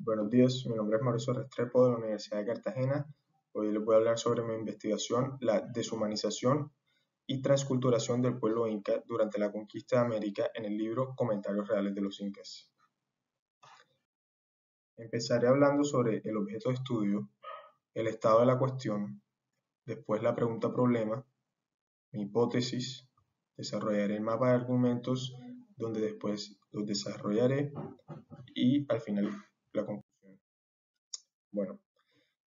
Buenos días, mi nombre es Mauricio Restrepo de la Universidad de Cartagena. Hoy les voy a hablar sobre mi investigación, la deshumanización y transculturación del pueblo inca durante la conquista de América en el libro Comentarios Reales de los Incas. Empezaré hablando sobre el objeto de estudio, el estado de la cuestión, después la pregunta-problema, mi hipótesis, desarrollaré el mapa de argumentos donde después los desarrollaré y al final la conclusión. Bueno,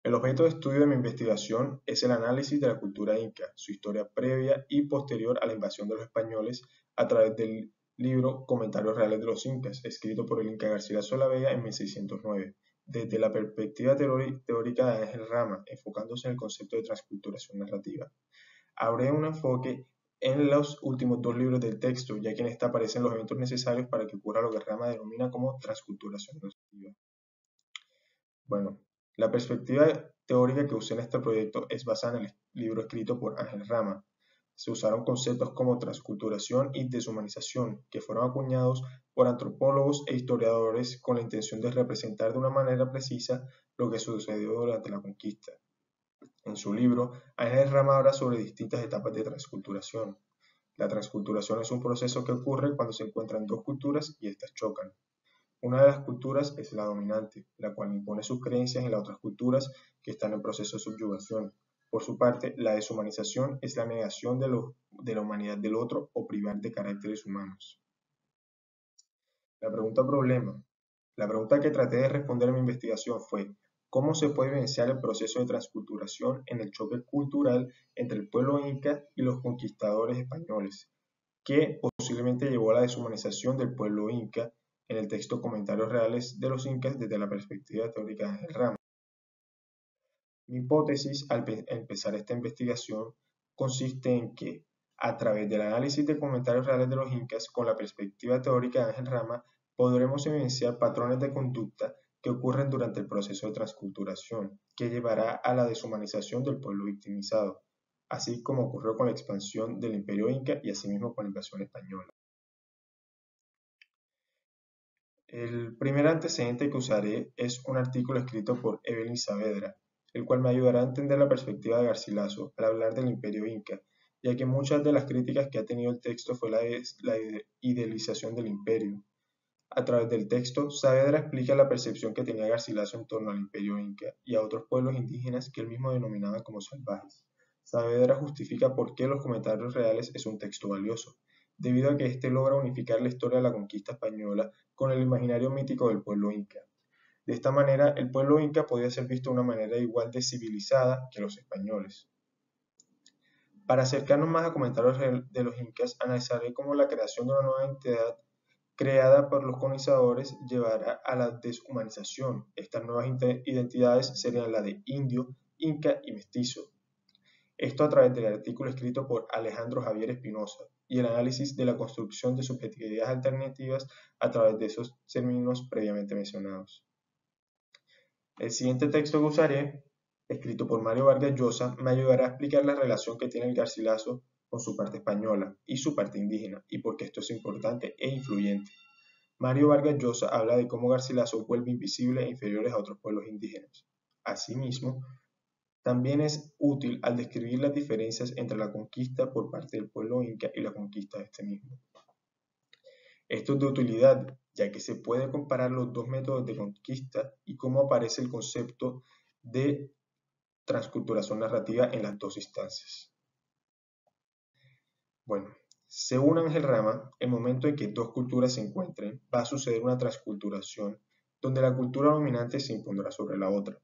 el objeto de estudio de mi investigación es el análisis de la cultura inca, su historia previa y posterior a la invasión de los españoles a través del libro Comentarios Reales de los Incas, escrito por el Inca Garcilaso de la Vega en 1609, desde la perspectiva teórica de Ángel Rama, enfocándose en el concepto de transculturación narrativa. Habré un enfoque en los últimos dos libros del texto, ya que en esta aparecen los eventos necesarios para que ocurra lo que Rama denomina como transculturación narrativa. Bueno, la perspectiva teórica que usé en este proyecto es basada en el libro escrito por Ángel Rama. Se usaron conceptos como transculturación y deshumanización, que fueron acuñados por antropólogos e historiadores con la intención de representar de una manera precisa lo que sucedió durante la conquista. En su libro, Ángel Rama habla sobre distintas etapas de transculturación. La transculturación es un proceso que ocurre cuando se encuentran dos culturas y éstas chocan. Una de las culturas es la dominante, la cual impone sus creencias en las otras culturas que están en proceso de subyugación. Por su parte, la deshumanización es la negación de la humanidad del otro o privar de caracteres humanos. La pregunta problema. La pregunta que traté de responder en mi investigación fue: ¿cómo se puede evidenciar el proceso de transculturación en el choque cultural entre el pueblo inca y los conquistadores españoles, que posiblemente llevó a la deshumanización del pueblo inca en el texto Comentarios Reales de los Incas desde la perspectiva teórica de Ángel Rama? Mi hipótesis al empezar esta investigación consiste en que, a través del análisis de Comentarios Reales de los Incas con la perspectiva teórica de Ángel Rama, podremos evidenciar patrones de conducta que ocurren durante el proceso de transculturación, que llevará a la deshumanización del pueblo victimizado, así como ocurrió con la expansión del Imperio Inca y asimismo con la invasión española. El primer antecedente que usaré es un artículo escrito por Evelyn Saavedra, el cual me ayudará a entender la perspectiva de Garcilaso al hablar del Imperio Inca, ya que muchas de las críticas que ha tenido el texto fue la idealización del imperio. A través del texto, Saavedra explica la percepción que tenía Garcilaso en torno al Imperio Inca y a otros pueblos indígenas que él mismo denominaba como salvajes. Saavedra justifica por qué los comentarios reales es un texto valioso, debido a que éste logra unificar la historia de la conquista española con el imaginario mítico del pueblo inca. De esta manera, el pueblo inca podía ser visto de una manera igual de civilizada que los españoles. Para acercarnos más a comentarios de los incas, analizaré cómo la creación de una nueva entidad creada por los colonizadores llevará a la deshumanización. Estas nuevas identidades serían la de indio, inca y mestizo. Esto a través del artículo escrito por Alejandro Javier Espinosa y el análisis de la construcción de subjetividades alternativas a través de esos términos previamente mencionados. El siguiente texto que usaré, escrito por Mario Vargas Llosa, me ayudará a explicar la relación que tiene el Garcilaso con su parte española y su parte indígena, y por qué esto es importante e influyente. Mario Vargas Llosa habla de cómo Garcilaso vuelve invisibles e inferiores a otros pueblos indígenas. Asimismo, también es útil al describir las diferencias entre la conquista por parte del pueblo inca y la conquista de este mismo. Esto es de utilidad, ya que se puede comparar los dos métodos de conquista y cómo aparece el concepto de transculturación narrativa en las dos instancias. Bueno, según Ángel Rama, el momento en que dos culturas se encuentren, va a suceder una transculturación, donde la cultura dominante se impondrá sobre la otra.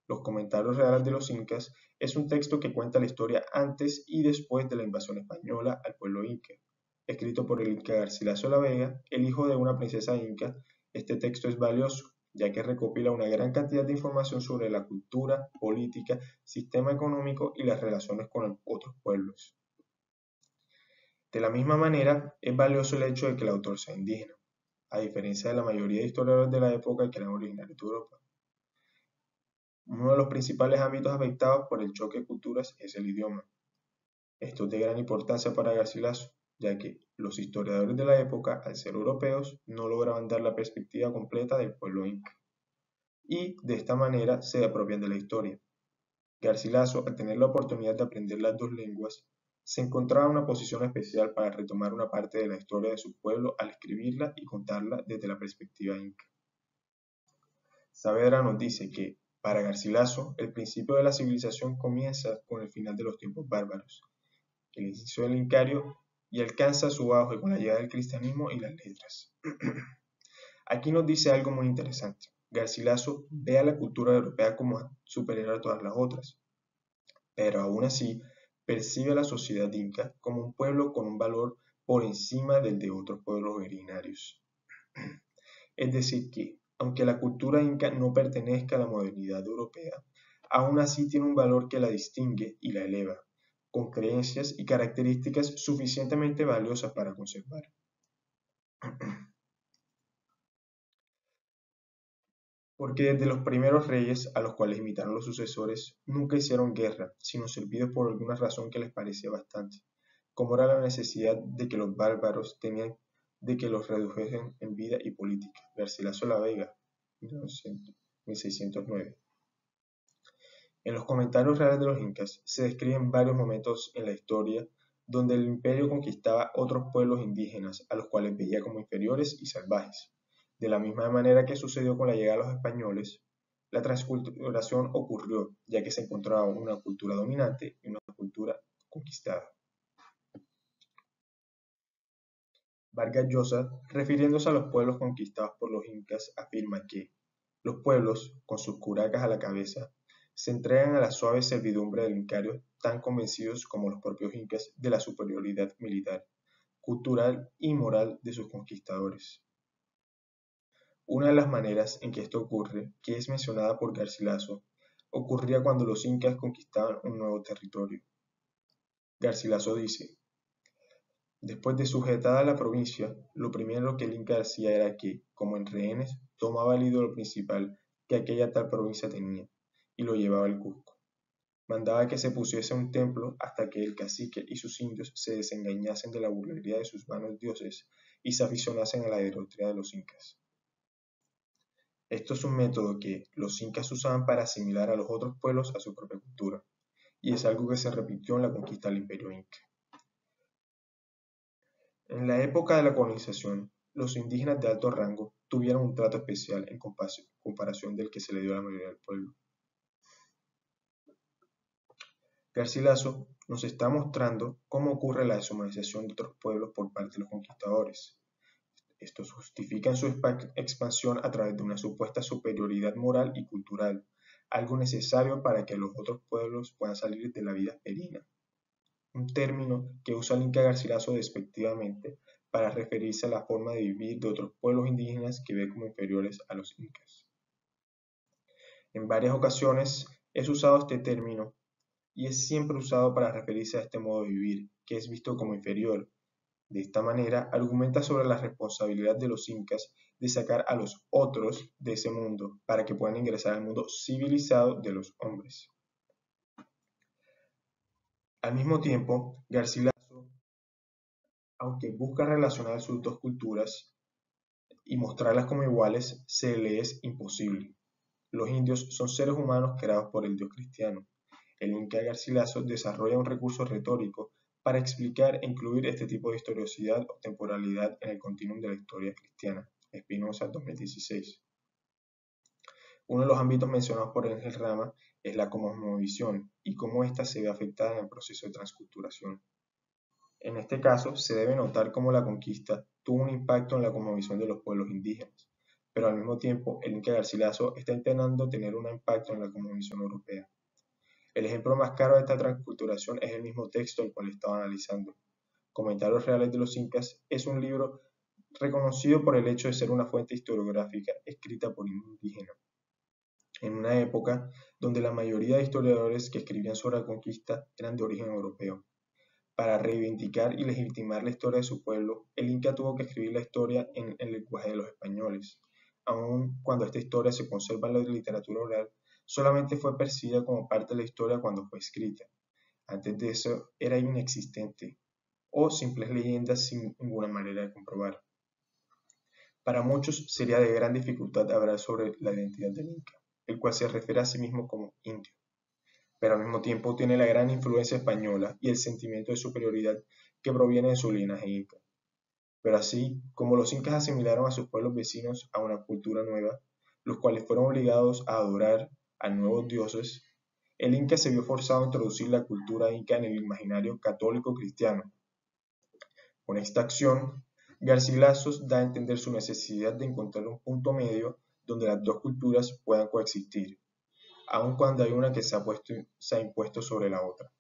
Los Comentarios Reales de los Incas es un texto que cuenta la historia antes y después de la invasión española al pueblo inca. Escrito por el Inca Garcilaso de la Vega, el hijo de una princesa inca, este texto es valioso, ya que recopila una gran cantidad de información sobre la cultura, política, sistema económico y las relaciones con otros pueblos. De la misma manera, es valioso el hecho de que el autor sea indígena, a diferencia de la mayoría de historiadores de la época que eran originarios de Europa. Uno de los principales ámbitos afectados por el choque de culturas es el idioma. Esto es de gran importancia para Garcilaso, ya que los historiadores de la época, al ser europeos, no lograban dar la perspectiva completa del pueblo inca. y de esta manera se apropian de la historia. Garcilaso, al tener la oportunidad de aprender las dos lenguas, se encontraba en una posición especial para retomar una parte de la historia de su pueblo al escribirla y contarla desde la perspectiva inca. Saavedra nos dice que, para Garcilaso, el principio de la civilización comienza con el final de los tiempos bárbaros, el inicio del Imperio y alcanza su auge con la llegada del cristianismo y las letras. Aquí nos dice algo muy interesante. Garcilaso ve a la cultura europea como superior a todas las otras, pero aún así percibe a la sociedad inca como un pueblo con un valor por encima del de otros pueblos originarios. Es decir que, aunque la cultura inca no pertenezca a la modernidad europea, aún así tiene un valor que la distingue y la eleva, con creencias y características suficientemente valiosas para conservar. Porque desde los primeros reyes, a los cuales imitaron los sucesores, nunca hicieron guerra, sino servidos por alguna razón que les parecía bastante, como era la necesidad de que los bárbaros tenían de que los redujesen en vida y política. Garcilaso la Vega, 1609. En los comentarios reales de los incas se describen varios momentos en la historia donde el imperio conquistaba otros pueblos indígenas, a los cuales veía como inferiores y salvajes. De la misma manera que sucedió con la llegada de los españoles, la transculturación ocurrió, ya que se encontraba una cultura dominante y una cultura conquistada. Vargas Llosa, refiriéndose a los pueblos conquistados por los incas, afirma que los pueblos, con sus curacas a la cabeza, se entregan a la suave servidumbre del incario tan convencidos como los propios incas de la superioridad militar, cultural y moral de sus conquistadores. Una de las maneras en que esto ocurre, que es mencionada por Garcilaso, ocurría cuando los incas conquistaban un nuevo territorio. Garcilaso dice: después de sujetada la provincia, lo primero que el inca hacía era que, como en rehenes, tomaba el ídolo principal que aquella tal provincia tenía, y lo llevaba al Cusco. Mandaba que se pusiese un templo hasta que el cacique y sus indios se desengañasen de la burlería de sus vanos dioses y se aficionasen a la idolatría de los incas. Esto es un método que los incas usaban para asimilar a los otros pueblos a su propia cultura, y es algo que se repitió en la conquista del imperio inca. En la época de la colonización, los indígenas de alto rango tuvieron un trato especial en comparación del que se le dio a la mayoría del pueblo. Garcilaso nos está mostrando cómo ocurre la deshumanización de otros pueblos por parte de los conquistadores. Estos justifican su expansión a través de una supuesta superioridad moral y cultural, algo necesario para que los otros pueblos puedan salir de la vida asperina, un término que usa el inca Garcilaso despectivamente para referirse a la forma de vivir de otros pueblos indígenas que ve como inferiores a los incas. En varias ocasiones es usado este término y es siempre usado para referirse a este modo de vivir, que es visto como inferior. De esta manera, argumenta sobre la responsabilidad de los incas de sacar a los otros de ese mundo para que puedan ingresar al mundo civilizado de los hombres. Al mismo tiempo, Garcilaso, aunque busca relacionar sus dos culturas y mostrarlas como iguales, se le es imposible. Los indios son seres humanos creados por el Dios cristiano. El inca Garcilaso desarrolla un recurso retórico para explicar e incluir este tipo de historicidad o temporalidad en el continuum de la historia cristiana. Espinosa, 2016. Uno de los ámbitos mencionados por Ángel Rama es la cosmovisión y cómo ésta se ve afectada en el proceso de transculturación. En este caso, se debe notar cómo la conquista tuvo un impacto en la cosmovisión de los pueblos indígenas, pero al mismo tiempo el inca Garcilaso está intentando tener un impacto en la cosmovisión europea. El ejemplo más claro de esta transculturación es el mismo texto el cual estaba analizando. Comentarios reales de los incas es un libro reconocido por el hecho de ser una fuente historiográfica escrita por indígenas, en una época donde la mayoría de historiadores que escribían sobre la conquista eran de origen europeo. Para reivindicar y legitimar la historia de su pueblo, el inca tuvo que escribir la historia en el lenguaje de los españoles. Aun cuando esta historia se conserva en la literatura oral, solamente fue percibida como parte de la historia cuando fue escrita. Antes de eso era inexistente, o simples leyendas sin ninguna manera de comprobar. Para muchos sería de gran dificultad hablar sobre la identidad del Inca, el cual se refiere a sí mismo como indio, pero al mismo tiempo tiene la gran influencia española y el sentimiento de superioridad que proviene de su linaje inca. Pero así como los incas asimilaron a sus pueblos vecinos a una cultura nueva, los cuales fueron obligados a adorar a nuevos dioses, el inca se vio forzado a introducir la cultura inca en el imaginario católico cristiano. Con esta acción, Garcilaso da a entender su necesidad de encontrar un punto medio donde las dos culturas puedan coexistir, aun cuando hay una que se ha impuesto sobre la otra.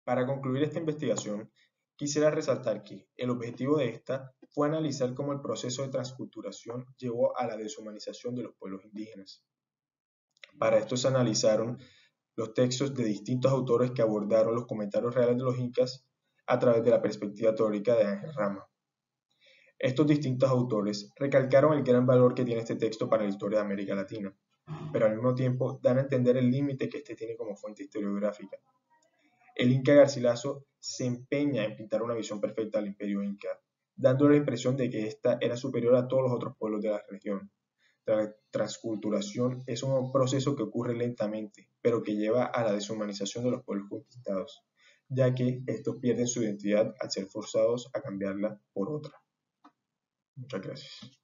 Para concluir esta investigación, quisiera resaltar que el objetivo de esta fue analizar cómo el proceso de transculturación llevó a la deshumanización de los pueblos indígenas. Para esto se analizaron los textos de distintos autores que abordaron los comentarios reales de los incas a través de la perspectiva teórica de Ángel Rama. Estos distintos autores recalcaron el gran valor que tiene este texto para la historia de América Latina, pero al mismo tiempo dan a entender el límite que este tiene como fuente historiográfica. El Inca Garcilaso se empeña en pintar una visión perfecta del imperio inca, dando la impresión de que ésta era superior a todos los otros pueblos de la región. La transculturación es un proceso que ocurre lentamente, pero que lleva a la deshumanización de los pueblos conquistados, ya que estos pierden su identidad al ser forzados a cambiarla por otra. Muchas gracias.